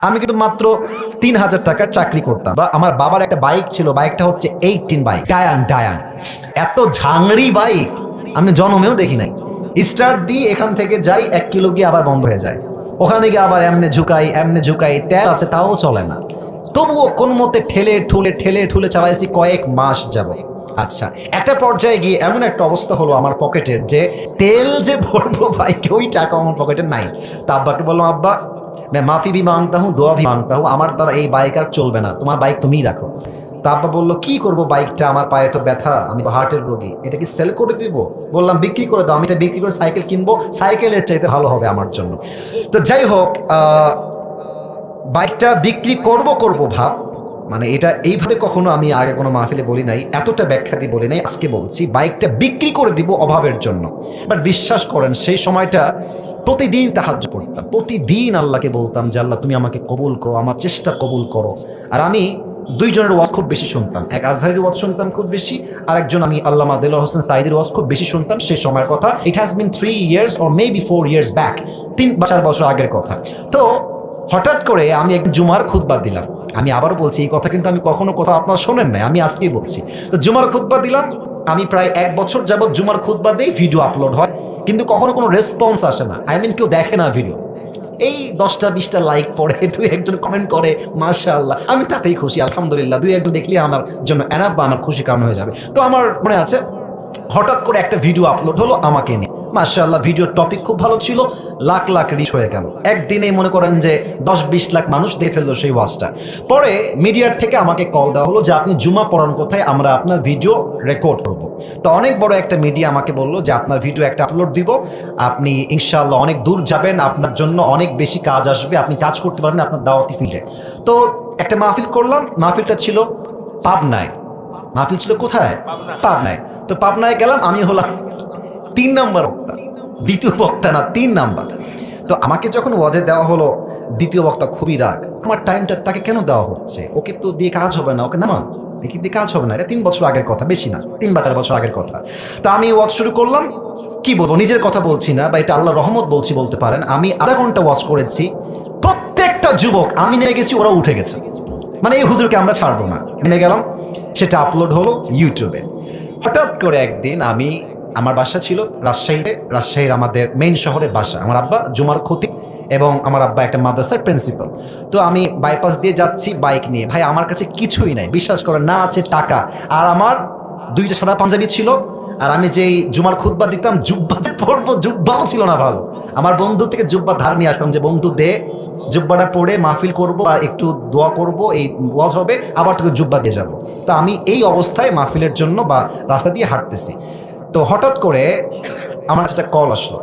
আমি কিন্তু মাত্র ৩,০০০ টাকার চাকরি করতাম, বা আমার বাবার একটা বাইক ছিল, বাইকটা হচ্ছে 18 বাইক, ডায়াং ডায়াং। এত ঝাংড়ি বাইক আমি জন্মেও দেখি নাই। স্টার্ট দিয়ে এখান থেকে যাই 1 কিলো গিয়ে আবার বন্ধ হয়ে যায়, ওখানে গিয়ে আবার এমনে ঝুকাই, তেল আছে তাও চলে না। তবুও কোন মতে ঠেলে ঠুলে চালাইছি কয়েক মাস যাব। আচ্ছা, একটা পর্যায়ে গিয়ে এমন একটা অবস্থা হলো আমার পকেটের, যে তেল যে ভরবো বাইকে ওই টাকা আমার পকেটে নাই। তা আব্বাকে বললাম, আব্বা मैं माफी भी मांगता हूँ, দোয়া भी मांगता हूँ, আমার দ্বারা এই বাইক আর চলবে না, তোমার বাইক তুমিই রাখো। তা আব্বা বললো, কি করবো বাইকটা, আমার পায়ে তো ব্যথা, আমি হার্টের রোগী, এটা কি সেল করে দিব? বললাম বিক্রি করে দাও, আমি এটা বিক্রি করে সাইকেল কিনবো, সাইকেলের চাইতে ভালো হবে আমার জন্য। তো যাই হোক, বাইকটা বিক্রি করব ভাব, মানে এটা এইভাবে কখনো আমি আগে কোনো মাহফিলে বলি নাই, এতটা ব্যাখ্যা দিয়ে বলি নাই, আজকে বলছি বাইকটা বিক্রি করে দিব অভাবের জন্য। বাট বিশ্বাস করেন সেই সময়টা প্রতিদিন তাহাজ্জুদ পড়তাম, প্রতিদিন আল্লাহকে বলতাম যে আল্লাহ তুমি আমাকে কবুল করো, আমার চেষ্টা কবুল করো। আর আমি দুইজনের ওয়াজ খুব বেশি শুনতাম, এক আজহারের ওয়াজ শুনতাম খুব বেশি, আর একজন আমি আল্লামা দেলোয়ার হোসেন সাঈদীর ওয়াজ খুব বেশি শুনতাম। সেই সময়ের কথা, it has been 3 years or maybe 4 years back, 3-4 বছর আগের কথা। তো হঠাৎ করে আমি এক জুমার খুতবা দিলাম। আমি আবারও বলছি, এই কথা কিন্তু আমি কখনো কোথাও আপনারা শোনেন নাই, আমি আজকেই বলছি। তো জুমার খুতবা দিলাম, আমি প্রায় 1 বছর যাবত জুমার খুতবা দেই, ভিডিও আপলোড হয়, কিন্তু কখনো কোনো রেসপন্স আসে না। কেউ দেখে না ভিডিও, এই 10টা-20টা লাইক পড়ে, 2-1জন কমেন্ট করে মাশাআল্লাহ, আমি তাতেই খুশি, আলহামদুলিল্লাহ, 2-1জন দেখলে আমার জন্য এনাফ, বা আমার খুশি কারণ হয়ে যাবে। তো আমার মনে আছে হঠাৎ করে একটা ভিডিও আপলোড হলো আমাকে নিয়ে, মাশাআল্লাহ, ভিডিওর টপিক খুব ভালো ছিল, লাখ লাখ রিচ হয়ে গেল একদিনেই। মনে করেন যে 10-20 লাখ মানুষ দেখে ফেললো সেই ওয়াজটা। পরে মিডিয়ার থেকে আমাকে কল দেওয়া হলো যে আপনি জুমা পড়ান কোথায়, আমরা আপনার ভিডিও রেকর্ড করব। তো অনেক বড় একটা মিডিয়া আমাকে বললো যে আপনার ভিডিও একটা আপলোড দিব, আপনি ইনশাআল্লাহ অনেক দূর যাবেন, আপনার জন্য অনেক বেশি কাজ আসবে, আপনি কাজ করতে পারবেন আপনার দাওয়াতি ফিল্ডে। তো একটা মাহফিল করলাম, মাহফিলটা ছিল পাবনায়। মাহফিল ছিল কোথায়? পাবনায়। তো পাবনায় গেলাম, আমি হলাম 3 নাম্বার বক্তা, দ্বিতীয় বক্তা না, 3 নাম্বার। তো আমাকে যখন ওয়াজে দেওয়া হলো, দ্বিতীয় বক্তা খুবই রাগ, আমার টাইমটা তাকে কেন দেওয়া হচ্ছে, ওকে তো দিয়ে কাজ হবে না, ওকে নামান, দেখি দিয়ে কাজ হবে না, এটা 3 বছর আগের কথা, বেশি না, 3 বা 4 বছর আগের কথা। তো আমি ওয়াজ শুরু করলাম, কি বলবো, নিজের কথা বলছি না, বা এটা আল্লাহর রহমত বলছি বলতে পারেন। আমি আধা ঘন্টা ওয়াজ করেছি, প্রত্যেকটা যুবক, আমি নেমে গেছি ওরা উঠে গেছে, মানে এই হুজুরকে আমরা ছাড়বো না, নেমে গেলাম। সেটা আপলোড হলো ইউটিউবে। হঠাৎ করে একদিন আমি, আমার বাসা ছিল রাজশাহীতে, রাজশাহীর আমাদের মেইন শহরের বাসা, আমার আব্বা জুমার খতিব এবং আমার আব্বা একটা মাদ্রাসার প্রিন্সিপাল। তো আমি বাইপাস দিয়ে যাচ্ছি বাইক নিয়ে, ভাই আমার কাছে কিছুই নাই, বিশ্বাস করেন না, আছে টাকা, আর আমার 2টা সাদা পাঞ্জাবি ছিল, আর আমি যেই জুমার খুতবা দিতাম, জুব্বা যে পরবো, জুব্বাও ছিল না ভালো। আমার বন্ধু থেকে জুব্বা ধার নিয়ে আসতাম, যে বন্ধু দে, জুব্বাটা পরে মাহফিল করব বা একটু দোয়া করব, এই ওয়াজ হবে, আবার তোকে জুব্বা দিয়ে যাব। তো আমি এই অবস্থায় মাহফিলের জন্য বা রাস্তা দিয়ে হাঁটতেছি। তো হঠাৎ করে আমার একটা কল আসলো,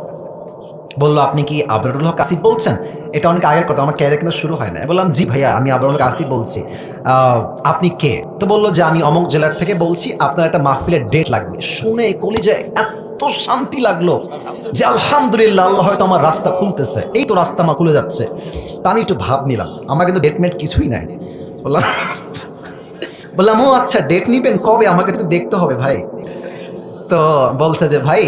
বললো আপনি কি আবরারুল হক আসিফ বলছেন? এটা অনেক আগের কথা, আমার ক্যারিয়ার কিন্তু শুরু হয় না। বললাম জি ভাইয়া, আমি আবরারুল হক আসিফ বলছি। আপনি কে? তো বললো যে আমি অমুক জেলার থেকে বলছি, আপনার একটা মাহফিলের ডেট লাগবে। শুনে কলিজায় এত শান্তি লাগলো যে আলহামদুলিল্লাহ, আল্লাহ হয়তো আমার রাস্তা খুলতেছে, এই তো রাস্তা আমার খুলে যাচ্ছে। তা আমি একটু ভাব নিলাম, আমার কিন্তু ডেটমেট কিছুই নাই। বললাম ও আচ্ছা, ডেট নিবেন কবে, আমাকে তো দেখতে হবে ভাই। তো বলছে যে ভাই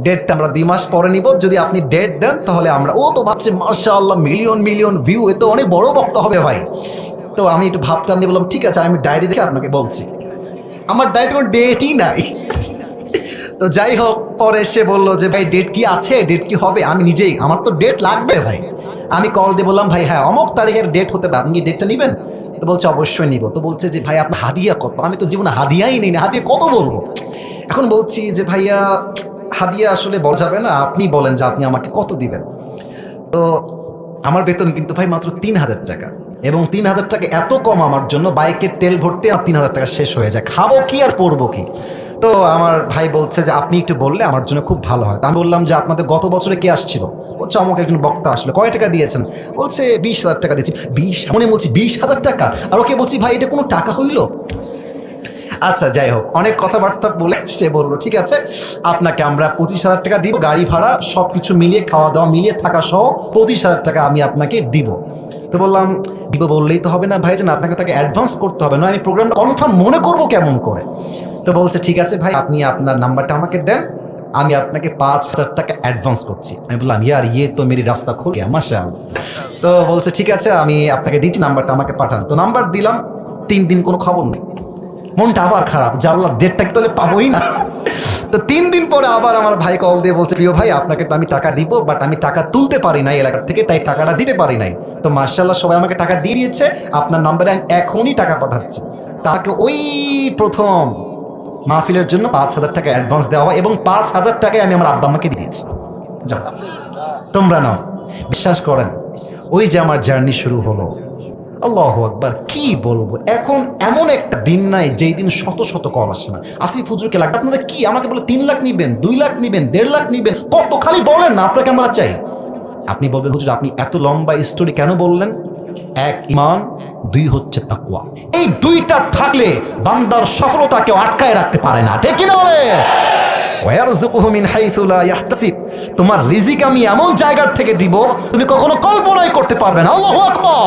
ডেটটা আমরা 2 মাস পরে নিব, যদি আপনি ডেট দেন তাহলে আমরা, ও তো ভাবছে মাশাআল্লাহ মিলিয়ন মিলিয়ন ভিউ, এ তো অনেক বড় বক্তা হবে ভাই। তো আমি একটু ভাবতাম, দিয়ে বললাম ঠিক আছে, আমি ডায়েরি দেখে আপনাকে বলছি। আমার ডায়েরিতে কোনো ডেটই নাই। তো যাই হোক, পরে সে বললো যে ভাই ডেট কি আছে, ডেট কি হবে, আমি নিজেই, আমার তো ডেট লাগবে ভাই। আমি কল দিয়ে বললাম ভাই হ্যাঁ অমুক তারিখের ডেট হতে পারে, আপনি কি ডেটটা নেবেন? তো বলছে অবশ্যই নিব। তো বলছে যে ভাই আপনার হাদিয়া কত? আমি তো জীবনে হাদিয়াই নিই না, হাদিয়া কত বলবো। এখন বলছি যে ভাইয়া হাদিয়া আসলে বলা যাবে না, আপনি বলেন যে আপনি আমাকে কত দিবেন। তো আমার বেতন কিন্তু ভাই মাত্র 3,000 টাকা, এবং 3,000 টাকা এত কম আমার জন্য, বাইকের তেল ভরতে আর 3,000 টাকা শেষ হয়ে যায়, খাবো কি আর পরবো কি। তো আমার ভাই বলছে যে আপনি একটু বললে আমার জন্য খুব ভালো হয়। আমি বললাম যে আপনাদের গত বছরে কে আসছিল? বলছে অমুক একজন বক্তা আসলো। কয় টাকা দিয়েছেন? বলছে 20,000 টাকা দিয়েছি। 20, মনে বলছি 20,000 টাকা, আর ওকে বলছি ভাই এটা কোনো টাকা হইল? আচ্ছা যাই হোক, অনেক কথাবার্তা বলে সে বললো ঠিক আছে, আপনাকে আমরা 25,000 টাকা দিব, গাড়ি ভাড়া সব কিছু মিলিয়ে, খাওয়া দাওয়া মিলিয়ে, থাকা সহ 25,000 টাকা আমি আপনাকে দিব। তো বললাম দিব বললেই তো হবে না ভাইজান, আপনাকে তাকে অ্যাডভান্স করতে হবে, না আমি প্রোগ্রামটা কনফার্ম মনে করবো কেমন করে। তো বলছে ঠিক আছে ভাই, আপনি আপনার নাম্বারটা আমাকে দেন, আমি আপনাকে 5,000 টাকা অ্যাডভান্স করছি। আমি বললাম ইয়ার ইয়ে তো মেরি রাস্তা খুল গিয়া মাশাআল্লাহ। তো বলছে ঠিক আছে আমি আপনাকে দিচ্ছি, নাম্বারটা আমাকে পাঠান। তো নাম্বার দিলাম, 3 দিন কোনো খবর নেই। মনটা আবার খারাপ, জানলা ডেটটা কি তাহলে পাবোই না। তো 3 দিন পরে আবার আমার ভাই কল দিয়ে বলছে প্রিয় ভাই আপনাকে তো আমি টাকা দিব, বাট আমি টাকা তুলতে পারি নাই এলাকার থেকে, তাই টাকাটা দিতে পারি নাই। তো মার্শাল্লাহ সবাই আমাকে টাকা দিয়ে দিয়েছে, আপনার নাম্বারে আমি এখনই টাকা পাঠাচ্ছি। তাকে ওই প্রথম মাহফিলের জন্য 5,000 টাকা অ্যাডভান্স দেওয়া হয় এবং 5,000 টাকায় আমি আমার আব্বা আমাকে দিয়ে দিয়েছি। যাও তোমরা নাও। বিশ্বাস করেন ওই যে আমার জার্নি শুরু হলো। আল্লাহু আকবার, কি বলবো, এখন এমন একটা দিন নাই যেই দিন শত শত কল আসে না। আসিফ হুজুরকে লাগবে, আপনাদের কি আমাকে বলে 3 লাখ নিবেন, 2 লাখ নিবেন, 1.5 লাখ নিবেন, কত খালি বলেন না আপনাকে আমরা চাই। আপনি বলবেন হুজুর আপনি এত লম্বা স্টোরি কেন বললেন? 1 ঈমান, 2 হচ্ছে তাকওয়া। এই 2টা থাকলে বান্দার সফলতা কেউ আটকায় রাখতে পারে না, ঠিক কি না বলে? ওয়ারযুকুহু মিন হাইথু লা ইয়াহতাসিব, তোমার রিজিক আমি এমন জায়গার থেকে দিব তুমি কখনো কল্পনাই করতে পারবে না। আল্লাহু আকবার।